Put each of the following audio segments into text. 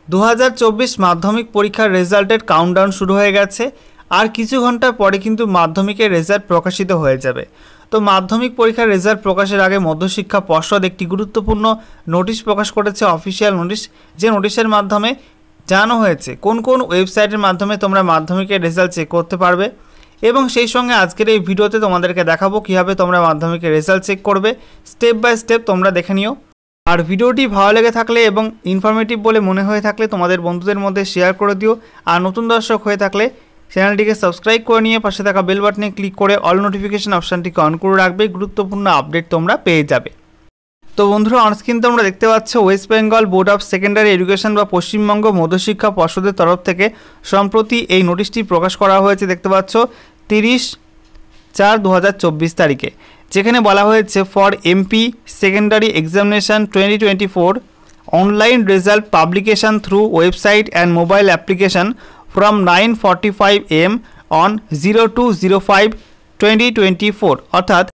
2024 মাধ্যমিক পরীক্ষার রেজাল্টের কাউন্টডাউন শুরু হয়ে গেছে। আর কিছু ঘন্টা পরে কিন্তু মাধ্যমিকের রেজাল্ট প্রকাশিত হয়ে যাবে। তো মাধ্যমিক পরীক্ষার রেজাল্ট প্রকাশের আগে মধ্যশিক্ষা পর্ষদ একটি গুরুত্বপূর্ণ নোটিশ প্রকাশ করেছে, অফিসিয়াল নোটিশ। যে নোটিশের মাধ্যমে জানানো হয়েছে কোন কোন ওয়েবসাইটের মাধ্যমে তোমরা মাধ্যমিকের রেজাল্ট চেক করতে পারবে, এবং সেই সঙ্গে আজকের এই ভিডিওতে তোমাদেরকে দেখাবো কীভাবে তোমরা মাধ্যমিকের রেজাল্ট চেক করবে। স্টেপ বাই স্টেপ তোমরা দেখে নিও। আর ভিডিওটি ভালো লেগে থাকলে এবং ইনফরমেটিভ বলে মনে হয়ে থাকলে তোমাদের বন্ধুদের মধ্যে শেয়ার করে দিও। আর নতুন দর্শক হয়ে থাকলে চ্যানেলটিকে সাবস্ক্রাইব করে নিয়ে পাশে থাকা বেল বাটনে ক্লিক করে অল নোটিফিকেশন অপশানটিকে অন করে রাখবে। গুরুত্বপূর্ণ আপডেট তোমরা পেয়ে যাবে। তো বন্ধুরা, অনস্ক্রিন তোমরা দেখতে পাচ্ছ West Bengal board of secondary education বা পশ্চিমবঙ্গ মধ্যশিক্ষা পর্ষদের তরফ থেকে সম্প্রতি এই নোটিশটি প্রকাশ করা হয়েছে। দেখতে পাচ্ছ 30/4/2024 তারিখে, যেখানে বলা হয়েছে for MP secondary examination 2024 online result publication through website and mobile application from 9:45 AM on 02/05/2024 অর্থাৎ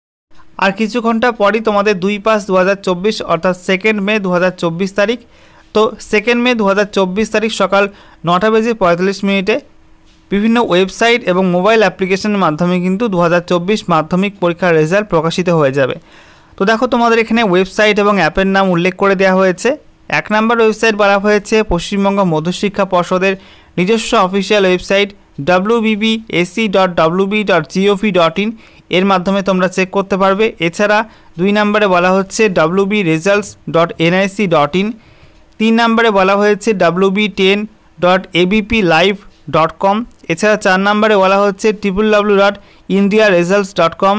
আর কিছু ঘন্টা পরই তোমাদের 2/5/2024 অর্থাৎ 2 মে 2024 তারিখ। তো 2 মে 2024 তারিখ সকাল 9:45 বিভিন্ন ওয়েবসাইট এবং মোবাইল অ্যাপ্লিকেশনের মাধ্যমে কিন্তু 2024 মাধ্যমিক পরীক্ষার রেজাল্ট প্রকাশিত হয়ে যাবে। তো দেখো, তোমাদের এখানে ওয়েবসাইট এবং অ্যাপের নাম উল্লেখ করে দেওয়া হয়েছে। 1 নম্বর ওয়েবসাইট বলা হয়েছে পশ্চিমবঙ্গ মধ্যশিক্ষা পর্ষদের নিজস্ব অফিসিয়াল ওয়েবসাইট wbbsc.wb.gov.in এর মাধ্যমে তোমরা চেক করতে পারবে। এছাড়া 2 নম্বরে বলা হচ্ছে wbresults.nic.in, 3 নম্বরে বলা হয়েছে wb10.abplive.com, এছাড়া 4 নম্বরে বলা হচ্ছে www.indiaresults.com,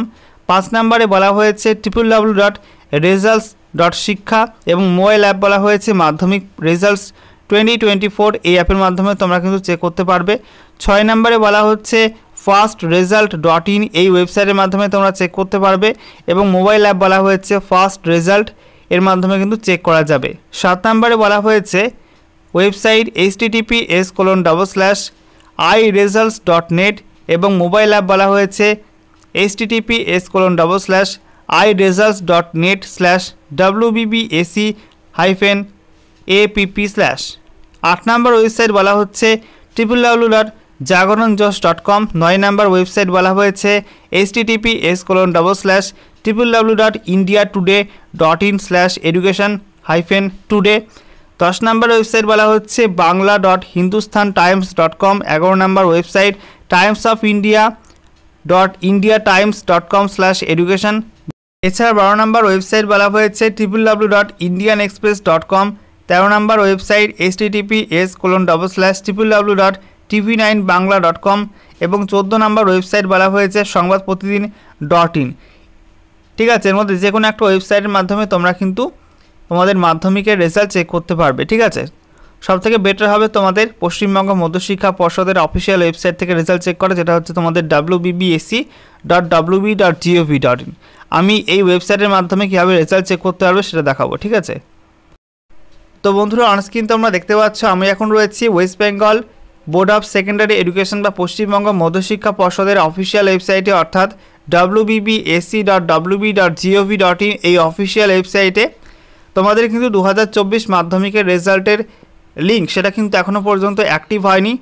5 নম্বরে বলা হয়েছে www.results.শিক্ষা এবং মোবাইল অ্যাপ বলা হয়েছে মাধ্যমিক রেজাল্টস 2024। এই অ্যাপের মাধ্যমে তোমরা কিন্তু চেক করতে পারবে। 6 নম্বরে বলা হচ্ছে fastresult.in, এই ওয়েবসাইটের মাধ্যমে তোমরা চেক করতে পারবে এবং মোবাইল অ্যাপ বলা হয়েছে ফাস্ট রেজাল্ট, এর মাধ্যমে কিন্তু চেক করা যাবে। 7 নম্বরে বলা হয়েছে ওয়েবসাইট https://iresults.net এবং মোবাইল অ্যাপ বলা হয়েছে https://iresults.net/wbbsc-app/। 8 নম্বর ওয়েবসাইট বলা হচ্ছে www.jagaranjosh.com, 9 নম্বর ওয়েবসাইট বলা হয়েছে https://indiatoday.in/education-today, 10 নম্বর ওয়েবসাইট বলা হচ্ছে bangla.hindustantimes.com, 11 নম্বর ওয়েবসাইট timesofIndia.indiatimes.com/education। এছাড়া 12 নম্বর ওয়েবসাইট বলা হয়েছে www.indianexpress.com, 13 নম্বর ওয়েবসাইট https://www.tv9bangla.com এবং 14 নম্বর ওয়েবসাইট বলা হয়েছে সংবাদপ্রতিদিন.in। ঠিক আছে, এর মধ্যে যে কোনো একটা ওয়েবসাইটের মাধ্যমে তোমরা কিন্তু তোমাদের মাধ্যমিকের রেজাল্ট চেক করতে পারবে। ঠিক আছে, সবথেকে বেটার হবে তোমাদের পশ্চিমবঙ্গ মধ্যশিক্ষা পর্ষদের অফিসিয়াল ওয়েবসাইট থেকে রেজাল্ট চেক করা, যেটা হচ্ছে তোমাদের wbbsc.wb.gov.in। আমি এই ওয়েবসাইটের মাধ্যমে কীভাবে রেজাল্ট চেক করতে পারবে সেটা দেখাবো। ঠিক আছে, তো বন্ধুরা, অনস্ক্রিন তোমরা দেখতে পাচ্ছ আমি এখন রয়েছি West Bengal board of secondary education বা পশ্চিমবঙ্গ মধ্যশিক্ষা পর্ষদের অফিসিয়াল ওয়েবসাইটে অর্থাৎ wbbsc.wb.gov.in এই অফিসিয়াল ওয়েবসাইটে তোমাদের কিন্তু 2024 মাধ্যমিকের রেজাল্টের লিঙ্ক সেটা কিন্তু এখনও পর্যন্ত অ্যাক্টিভ হয়নি।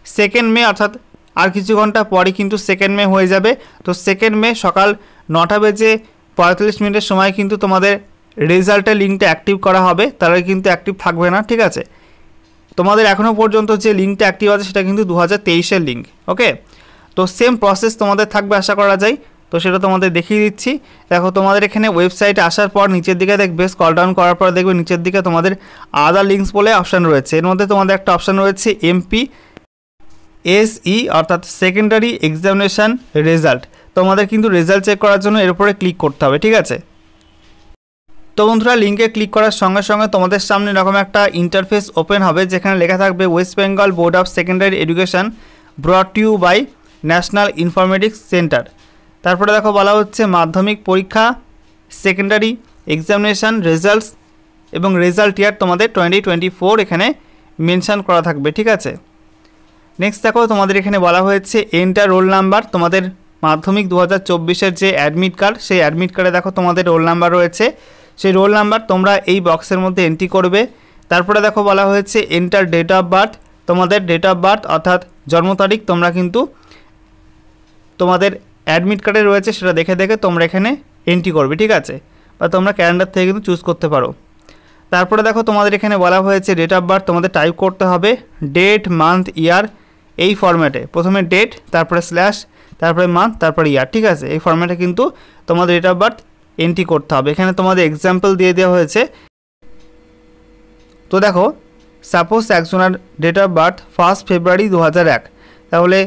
2 মে অর্থাৎ আর কিছু ঘন্টা পরে কিন্তু 2 মে হয়ে যাবে। তো 2 মে সকাল 9:45 সময় কিন্তু তোমাদের রেজাল্টের লিঙ্কটা অ্যাক্টিভ করা হবে, তারা কিন্তু অ্যাক্টিভ থাকবে না। ঠিক আছে, তোমাদের এখনও পর্যন্ত যে লিঙ্কটা অ্যাক্টিভ আছে সেটা কিন্তু 2023-এর লিঙ্ক। ওকে, তো সেম প্রসেস তোমাদের থাকবে আশা করা যায়। তো সেটা তোমাদের দেখিয়ে দিচ্ছি। দেখো, তোমাদের এখানে ওয়েবসাইটে আসার পর নিচের দিকে দেখবে, স্ক্রল ডাউন করার পর দেখবে নিচের দিকে তোমাদের আদার লিঙ্কস বলে অপশান রয়েছে। এর মধ্যে তোমাদের একটা অপশান রয়েছে MPSE অর্থাৎ সেকেন্ডারি এক্সামিনেশান রেজাল্ট। তোমাদের কিন্তু রেজাল্ট চেক করার জন্য এর উপরে ক্লিক করতে হবে। ঠিক আছে, তো বন্ধুরা, লিঙ্কে ক্লিক করার সঙ্গে সঙ্গে তোমাদের সামনে এরকম একটা ইন্টারফেস ওপেন হবে, যেখানে লেখা থাকবে West Bengal board of secondary education brought to you by national informatics centre. তারপরে দেখো বলা হচ্ছে মাধ্যমিক পরীক্ষা সেকেন্ডারি এক্সামিনেশান রেজাল্টস এবং রেজাল্ট ইয়ার তোমাদের 2024 এখানে মেনশান করা থাকবে। ঠিক আছে, নেক্সট দেখো তোমাদের এখানে বলা হয়েছে এন্টার রোল নাম্বার। তোমাদের মাধ্যমিক 2024-এর যে অ্যাডমিট কার্ড, সেই অ্যাডমিট কার্ডে দেখো তোমাদের রোল নাম্বার রয়েছে। সেই রোল নাম্বার তোমরা এই বক্সের মধ্যে এন্ট্রি করবে। তারপরে দেখো বলা হয়েছে এন্টার ডেট অফ বার্থ, তোমাদের ডেট অফ বার্থ অর্থাৎ জন্ম তারিখ তোমরা কিন্তু তোমাদের অ্যাডমিট কার্ডে রয়েছে সেটা দেখে দেখে তোমরা এখানে এন্ট্রি করবে, ঠিক আছে, বা তোমরা ক্যালেন্ডার থেকে কিন্তু চুজ করতে পারো। তারপরে দেখো তোমাদের এখানে বলা হয়েছে ডেট অফ বার্থ তোমাদের টাইপ করতে হবে ডেট মান্থ ইয়ার এই ফরম্যাটে, প্রথমে ডেট তারপরে স্ল্যাশ তারপরে মান্থ তারপরে ইয়ার, ঠিক আছে, এই ফরম্যাটে কিন্তু তোমাদের ডেট অফ বার্থ এন্ট্রি করতে হবে। এখানে তোমাদের এক্সাম্পল দিয়ে দেওয়া হয়েছে। তো দেখো সাপোজ একজনের ডেট অফ বার্থ 1 ফেব্রুয়ারি 2001, তাহলে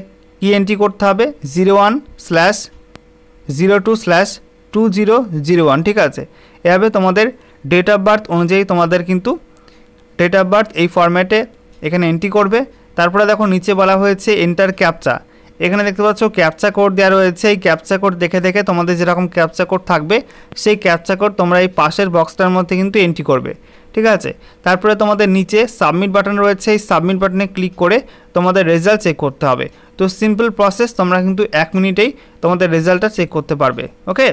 কি এন্ট্রি করতে হবে 01/02/2001, ঠিক আছে। এভাবে তোমাদের ডেট অফ বার্থ অনুযায়ী তোমাদের কিন্তু ডেট অফ বার্থ এই ফরম্যাটে এখানে এন্ট্রি করবে। তারপরে দেখো নিচে বলা হয়েছে এন্টার ক্যাপচা, এখানে দেখতে পাচ্ছ ক্যাপচা কোড দেওয়া রয়েছে। এই ক্যাপচা কোড দেখে দেখে তোমাদের যেরকম ক্যাপচা কোড থাকবে সেই ক্যাপচা কোড তোমরা এই পাশের বক্সটার মধ্যে কিন্তু এন্ট্রি করবে, ঠিক আছে। তারপরে তোমাদের নিচে সাবমিট বাটন রয়েছে, এই সাবমিট বাটনে ক্লিক করে তোমাদের রেজাল্ট চেক করতে হবে। তো সিম্পল প্রসেস, তোমরা কিন্তু 1 মিনিটেই তোমাদের রেজাল্টটা চেক করতে পারবে। ওকে।